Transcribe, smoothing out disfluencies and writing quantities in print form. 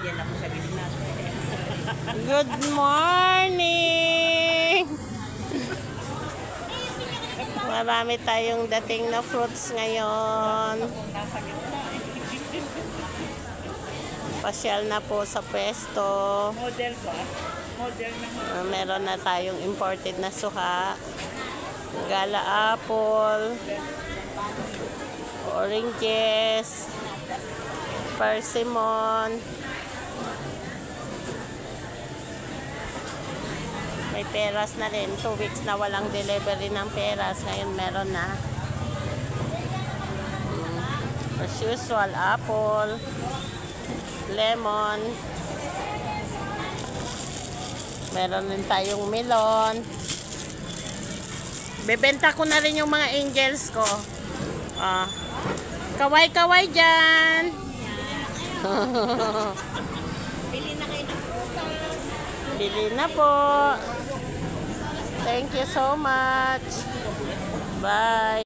Diyan ako sa gitna. Good morning! Marami tayong dating na fruits ngayon. Nasa gitna. Pasyal na po sa pwesto. Model ba? Model naman. Meron na tayong imported na suha. Gala apple. Oranges. Persimmon. May peras na rin. 2 weeks na walang delivery ng peras. Ngayon meron na. As usual, apple. Lemon. Meron din tayong melon. Bebenta ko na rin yung mga angels ko. Kaway-kaway dyan. Bili na kayo ng prutas. Bili na po. Thank you so much. Bye.